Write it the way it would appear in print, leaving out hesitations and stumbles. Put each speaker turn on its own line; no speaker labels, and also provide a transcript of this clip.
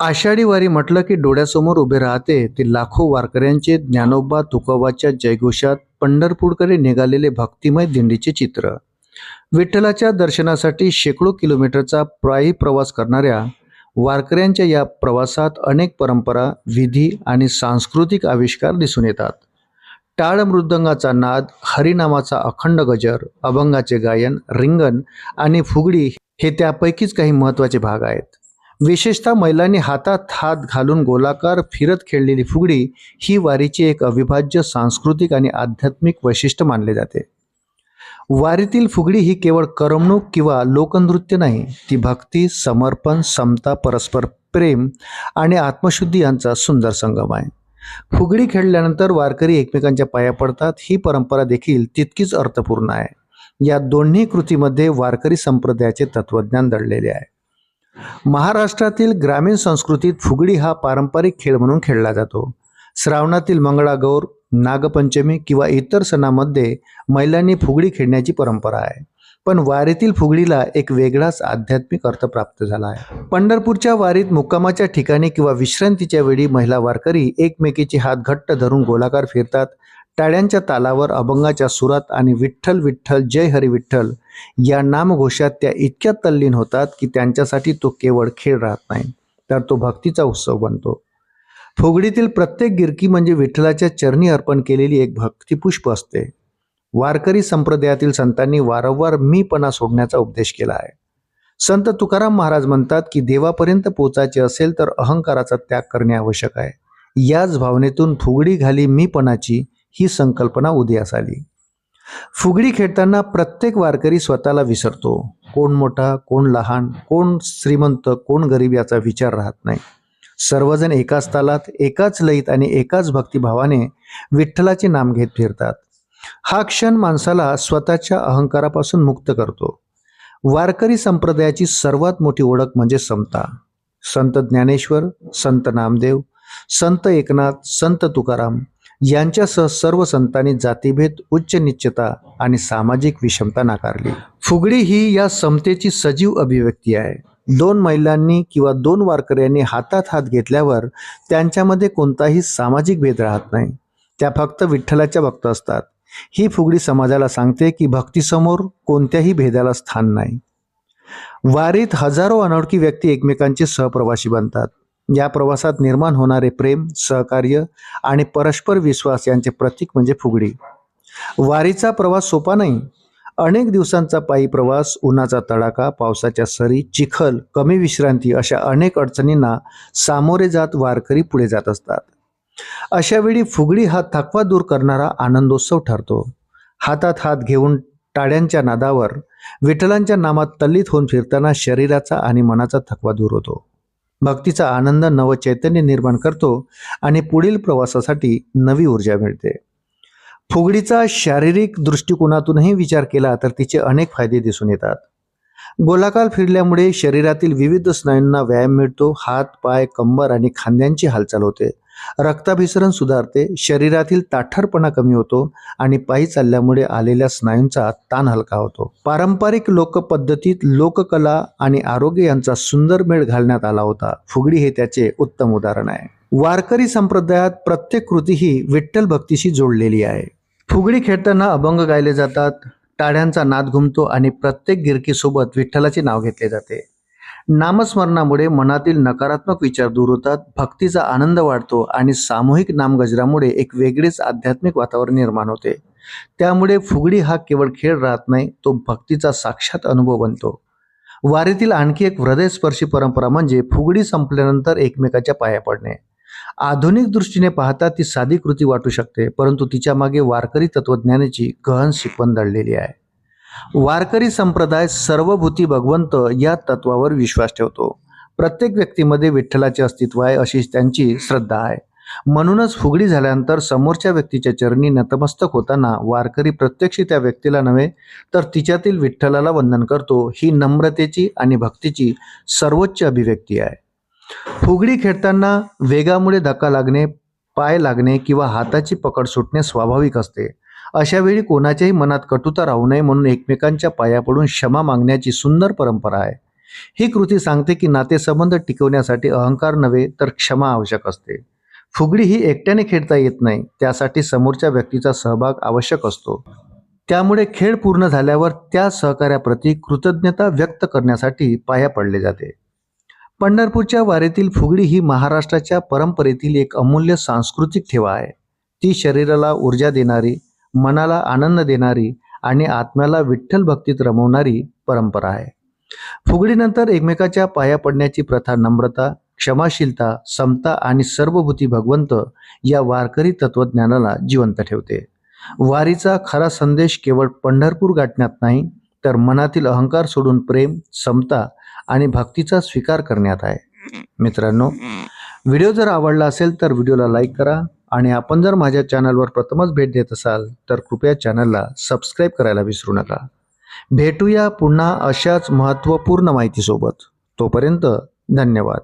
आषाढी वारी म्हटलं की डोळ्यासमोर उभे राहते ते लाखो वारकऱ्यांचे ज्ञानोबा तुकोबाच्या जयघोषात पंढरपूरकडे निघालेले भक्तिमय दिंडीचे चित्र. विठ्ठलाच्या दर्शनासाठी शेकडो किलोमीटरचा पायी प्रवास करणाऱ्या वारकऱ्यांच्या या प्रवासात अनेक परंपरा, विधी आणि सांस्कृतिक आविष्कार दिसून येतात. टाळ मृदंगाचा नाद, हरिनामाचा अखंड गजर, अभंगाचे गायन, रिंगण आणि फुगडी हे त्यापैकीच काही महत्त्वाचे भाग आहेत. विशेषतः महिलांनी हातात हात घालून गोलाकार फिरत खेळलेली फुगडी ही वारीची एक अविभाज्य सांस्कृतिक आणि आध्यात्मिक वैशिष्ट्य मानले जाते. वारीतील फुगडी ही केवळ करमणूक किंवा लोकनृत्य नाही, ती भक्ती, समर्पण, समता, परस्पर प्रेम आणि आत्मशुद्धी यांचा सुंदर संगम आहे. फुगडी खेळल्यानंतर वारकरी एकमेकांच्या पाया पडतात. ही परंपरा देखील तितकीच अर्थपूर्ण आहे. या दोन्ही कृतीमध्ये वारकरी संप्रदायाचे तत्वज्ञान दडलेले आहे. महाराष्ट्रातील ग्रामीण संस्कृतीत फुगडी हा पारंपरिक खेळ म्हणून खेळला जातो. श्रावणातील मंगळागौर, नागपंचमी किंवा इतर सणांमध्ये महिलांनी फुगडी खेळण्याची परंपरा आहे. पण वारीतील फुगडीला एक वेगळाच आध्यात्मिक अर्थ प्राप्त झाला आहे. पंढरपूरच्या वारीत मुक्कामाच्या ठिकाणी किंवा विश्रांतीच्या वेळी महिला वारकरी एकमेकीचे हात घट्ट धरून गोलाकार फिरतात. टाळ्यांच्या तालावर, अभंगाच्या सुरात आणि विठ्ठल विठ्ठल जय हरी विठ्ठल या नामघोषात त्या इतक्या तल्लीन होतात की त्यांच्यासाठी तो केवळ खेळ राहत नाही, तर तो भक्तीचा उत्सव बनतो. फुगडीतील प्रत्येक गिरकी म्हणजे विठ्ठलाच्या चरणी अर्पण केलेली एक भक्तिपुष्प असते. वारकरी संप्रदायातील संतांनी वारंवार मीपणा सोडण्याचा उपदेश केला आहे. संत तुकाराम महाराज म्हणतात की देवापर्यंत पोचायचे असेल तर अहंकाराचा त्याग करणे आवश्यक आहे. याच भावनेतून फुगडी घाली मीपणाची ही संकल्पना उदयास आली. फुगडी खेळताना प्रत्येक वारकरी स्वतःला विसरतो. कोण मोठा, कोण लहान, कोण श्रीमंत, कोण गरीब याचा विचार राहत नाही. सर्वजण एकाच तालात, एकाच लयीत आणि एकाच भक्तिभावाने विठ्ठलाचे नाम घेत फिरतात. हा क्षण माणसाला स्वतःच्या अहंकारापासून मुक्त करतो. वारकरी संप्रदायाची सर्वात मोठी ओळख म्हणजे समता. संत ज्ञानेश्वर, संत नामदेव, संत एकनाथ, संत तुकाराम यांच्यासह सर्व संतांनी जातीभेद, उच्च नीचता आणि सामाजिक विषमता नाकारली. फुगडी ही या समतेची सजीव अभिव्यक्ती आहे. दोन महिलांनी किंवा दोन वारकऱ्यांनी हातात हात घेतल्यावर त्यांच्यामध्ये कोणताही सामाजिक भेद राहत नाही. त्या फक्त विठ्ठलाच्या भक्त असतात. ही फुगडी समाजाला सांगते की भक्तीसमोर कोणत्याही भेदाला स्थान नाही. वारीत हजारो अनोळखी व्यक्ती एकमेकांचे सहप्रवासी बनतात. या प्रवासात निर्माण होणारे प्रेम, सहकार्य आणि परस्पर विश्वास यांचे प्रतीक म्हणजे फुगडी. वारीचा प्रवास सोपा नाही. अनेक दिवसांचा पायी प्रवास, उन्हाचा तडाखा, पावसाच्या सरी, चिखल, कमी विश्रांती अशा अनेक अडचणींना सामोरे जात वारकरी पुढे जात असतात. अशा वेळी फुगडी हा थकवा दूर करणारा आनंदोत्सव ठरतो. हातात हात घेऊन टाळ्यांच्या नादावर विठ्ठलांच्या नामात तल्लीत होऊन फिरताना शरीराचा आणि मनाचा थकवा दूर होतो. भक्तीचा आनंद नवचैतन्य निर्माण करतो आणि पुढील प्रवासासाठी नवी ऊर्जा मिळते. फुगडीचा शारीरिक दृष्टिकोनातूनही विचार केला तर तिचे अनेक फायदे दिसून येतात. गोलाकार फिरल्यामुळे शरीरातील विविध स्नायूंना व्यायाम मिळतो. हात, पाय, कंबर आणि खांद्यांची हालचाल होते. रक्ताभिसरण सुधारते. शरीरातील ताठरपणा कमी होतो आणि पायी चालल्यामुळे आलेल्या स्नायूंचा ताण हलका होतो. पारंपरिक लोकपद्धतीत लोककला आणि आरोग्य यांचा सुंदर मेळ घालण्यात आला होता. फुगडी हे त्याचे उत्तम उदाहरण आहे. वारकरी संप्रदायात प्रत्येक कृती ही विठ्ठल भक्तीशी जोडलेली आहे. फुगडी खेळताना अभंग गायले जातात, टाळ्यांचा नाद घुमतो आणि प्रत्येक गिरकीसोबत विठ्ठलाचे नाव घेतले जाते. नामस्मरणामुळे मनातील नकारात्मक विचार दूर होतात, भक्तीचा आनंद वाढतो आणि सामूहिक नामगजरामुळे एक वेगळेच आध्यात्मिक वातावरण निर्माण होते. त्यामुळे फुगडी हा केवळ खेळ राहत नाही, तो भक्तीचा साक्षात अनुभव बनतो. वारीतील आणखी एक हृदयस्पर्शी परंपरा म्हणजे फुगडी संपल्यानंतर एकमेकाच्या पाया पडणे. आधुनिक दृष्टीने पाहता ती साधी कृती वाटू शकते, परंतु तिच्या मागे वारकरी तत्वज्ञानाची गहन शिकवण दडलेली आहे. वारकरी संप्रदाय सर्वभूती भगवंत या तत्वावर विश्वास ठेवतो. प्रत्येक व्यक्तीमध्ये विठ्ठलाचे अस्तित्व आहे अशी त्यांची श्रद्धा आहे. म्हणूनच फुगडी झाल्यानंतर समोरच्या व्यक्तीच्या चरणी नतमस्तक होताना वारकरी प्रत्यक्ष त्या व्यक्तीला नव्हे तर तिच्यातील विठ्ठलाला वंदन करतो. ही नम्रतेची आणि भक्तीची सर्वोच्च अभिव्यक्ती आहे. फुगडी खेळताना वेगामुळे धक्का लागणे, पाय लागणे किंवा हाताची पकड सुटणे स्वाभाविक असते. अशा वेळी कोणाच्याही मनात कटुता राहू नये म्हणून एकमेकांच्या पाया पडून क्षमा मागण्याची सुंदर परंपरा आहे. ही कृती सांगते की नातेसंबंध टिकवण्यासाठी अहंकार नव्हे तर क्षमा आवश्यक असते. फुगडी ही एकट्याने खेळता येत नाही, त्यासाठी समोरच्या व्यक्तीचा सहभाग आवश्यक असतो. त्यामुळे खेळ पूर्ण झाल्यावर त्या सहकार्याप्रती कृतज्ञता व्यक्त करण्यासाठी पाया पडले जाते. पंढरपूरच्या वारीतील फुगडी ही महाराष्ट्राच्या परंपरेतील एक अमूल्य सांस्कृतिक ठेवा आहे. ती शरीराला ऊर्जा देणारी, मनाला आनंद देणारी आणि आत्म्याला विठ्ठल भक्तीत रमवणारी परंपरा आहे. फुगडीनंतर एकमेकाच्या पाया पडण्याची प्रथा नम्रता, क्षमाशीलता, समता आणि सर्वभूती भगवंत या वारकरी तत्वज्ञानाला जिवंत ठेवते. वारीचा खरा संदेश केवळ पंढरपूर गाठण्यात नाही, तर मनातील अहंकार सोडून प्रेम, समता आणि भक्तीचा स्वीकार करण्यात आहे. मित्रांनो, व्हिडिओ जर आवडला असेल तर व्हिडिओला लाईक करा आणि आपण जर माझ्या चॅनलवर प्रथमच भेट देत असाल तर कृपया चॅनलला सबस्क्राईब करायला विसरू नका. भेटूया पुन्हा अशाच महत्त्वपूर्ण माहितीसोबत. तोपर्यंत धन्यवाद.